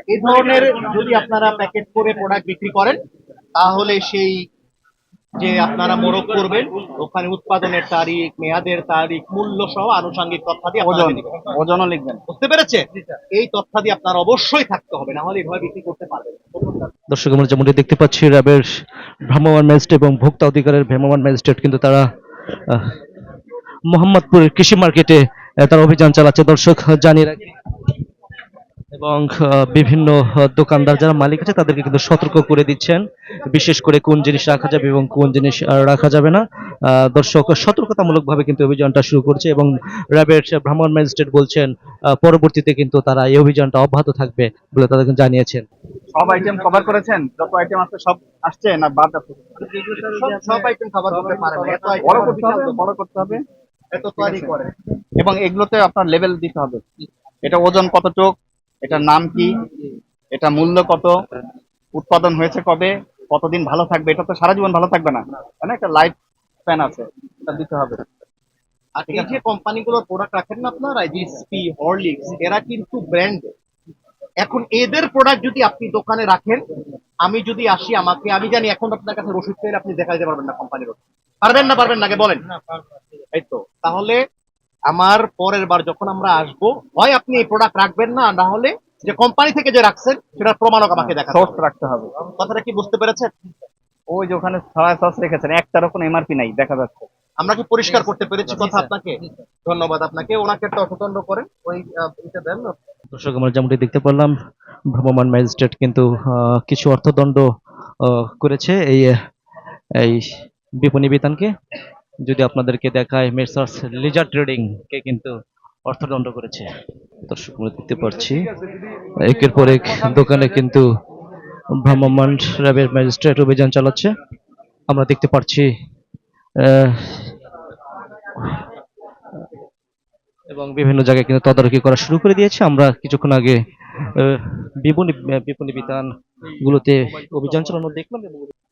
এই ধরনের যদি আপনারা প্যাকেট করে প্রোডাক্ট বিক্রি করেন, তাহলে সেই যে আপনারা মোড়ক করবেন, ওখানে উৎপাদনের তারিখ, মেয়াদের তারিখ, মূল্য সহ আনুষঙ্গিক তথ্যাদি আপনারা দিবেন। ওজনও লিখবেন। বুঝতে পেরেছে? এই তথ্যাদি আপনার অবশ্যই থাকতে হবে, না হলে এভাবে বিক্রি করতে পারবেন না। দর্শক আমরা যেমনটি দেখতে পাচ্ছি, র্যাবের ভ্রাম্যমাণ ম্যাজিস্ট্রেট এবং ভোক্তা অধিকারের ভ্রাম্যমাণ ম্যাজিস্ট্রেট কিন্তু তারা আহ, মোহাম্মদপুরের কৃষি মার্কেটে তারা অভিযান চালাচ্ছে। দর্শক জানিয়ে রাখি, এবং বিভিন্ন দোকানদার যারা মালিক আছে তাদেরকে কিন্তু সতর্ক করে দিচ্ছেন, বিশেষ করে কোন জিনিস রাখা যাবে এবং কোন জিনিস রাখা যাবে না। দর্শক সতর্কতামূলকভাবে কিন্তু অভিযানটা শুরু করছে, এবং র্যাবের ভ্রাম্যমাণ ম্যাজিস্ট্রেট বলছেন পরবর্তীতে কিন্তু তারা এই অভিযানটা অব্যাহত থাকবে বলে তাদেরকে জানিয়েছেন। সব আইটেম কভার করেছেন? যত আইটেম আছে সব আসছে না বাদ আছে? সব আইটেম কভার করতে পারেন না, এত আইটেম বড় করতে হবে, বড় করতে হবে, এত তৈরি করে। এবং এগুলোতে আপনার লেভেল দিতে হবে। এটা ওজন কতটুক, এটার নাম কি, এটা মূল্য কত, উৎপাদন হয়েছে কবে, কতদিন ভালো থাকবে। এটা তো সারা জীবন ভালো থাকবে না, তাই না? একটা লাইফ স্প্যান আছে, এটা দিতে হবে। আর এই যে কোম্পানিগুলোর প্রোডাক্ট রাখেন না আপনারা, জিএসপি, হরলিক্স, এরা কিন্তু ব্র্যান্ড। এখন এদের প্রোডাক্ট যদি আপনি দোকানে রাখেন, আমি যদি আসি, আমি জানি এখন আপনার কাছে রসিদ পেলে আপনি দেখা দিতে পারবেন না কোম্পানির রসিদ। পারবেন না? পারবেন না? আগে বলেন। এই তো, তাহলে আমার পরের বার যখন আমরা আসবো, হয় আপনি এই প্রোডাক্ট রাখবেন না, না হলে যে কোম্পানি থেকে যে রাখছেন সেটার প্রমাণক আমাকে দেখাতে সোর্স হবে। রাখতে হবে। কথাটা কি বুঝতে পেরেছেন? ওই যে ওখানে সয়া সস রেখেছেন, একটারও কোনো এমআরপি নাই দেখা যাচ্ছে। আমরা কি পরিষ্কার করতে পেরেছি কথা আপনাকে? ধন্যবাদ আপনাকে। ওনাকে একটা অর্থদণ্ড করেন, ওই এটা দেন। দর্শক আমরা যেমনটি দেখতে পারলাম, ভ্রাম্যমাণ ম্যাজিস্ট্রেট কিন্তু কিছু অর্থদণ্ড করেছে এই এই বিপণী বিতানকে। যদি আপনাদেরকে দেখায়, মেসার্স লিজার ট্রেডিং কে কিন্তু অর্থদণ্ড করেছে। দর্শক আমরা দেখতে পাচ্ছি একের পর এক দোকানে কিন্তু ভ্রাম্যমাণ র্যাবের ম্যাজিস্ট্রেট অভিযান চালাচ্ছে। আমরা দেখতে পাচ্ছি আহ, এবং বিভিন্ন জায়গায় কিন্তু তদারকি করা শুরু করে দিয়েছে। আমরা কিছুক্ষণ আগে আহ, বিপণী বিপণী বিতান গুলোতে অভিযান চালানো দেখলাম।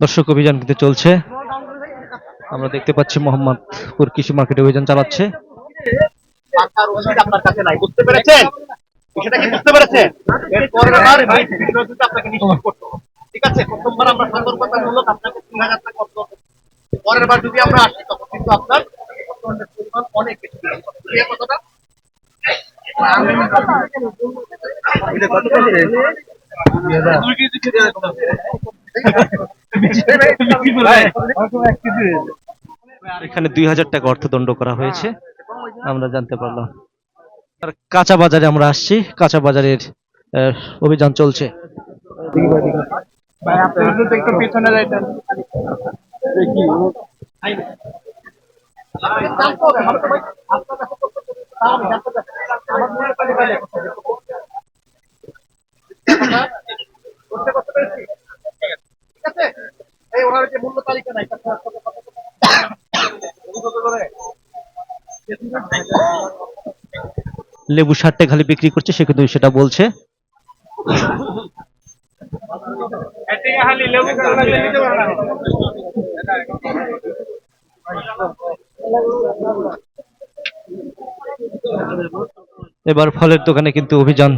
দর্শক অভিযান কিন্তু চলছে। আমরা দেখতে পাচ্ছি মোহাম্মদপুর কৃষি মার্কেটে অভিযান চালাচ্ছে। টাকার রসিদ আপনার কাছে নাই, বুঝতে পেরেছেন? বিষয়টা কি বুঝতে পেরেছেন? এর পরের বার এই বিষয়টা কিন্তু আপনাকে নিশ্চিত করতে হবে। ঠিক আছে? প্রথমবার আমরা সতর্কতামূলক আপনাকে ৩,০০০ টাকা অর্থ দেব। পরের বার যদি আমরা আসি, তখন কিন্তু আপনার অর্থদণ্ডের পরিমাণ অনেক বেশি হবে। ক্লিয়ার কথাটা? আর এখানে ২,০০০ টাকা অর্থদণ্ড করা হয়েছে, আমরা জানতে পারলাম। আর কাঁচা বাজারে আমরা আসছি, কাঁচা বাজারের অভিযান চলছে। ভাই আপনি একটু পেছনে যাইতেন। জানতে হবে, আমার তো ভাই আপনার কাছে তথ্য পেলে তো তাও আমি জানতে চাচ্ছি। আমার মনে হয় পাইলে কোথায় যেতে হবে। বুঝতে করতে পেরেছি? ঠিক আছে? এই ওনার যে মূল্য তালিকা নাই, কত করে? লেবু ৬০ টাকা খালি বিক্রি করছে, সে কিন্তু সেটা বলছে। এবার ফলের দোকানে কিন্তু অভিযান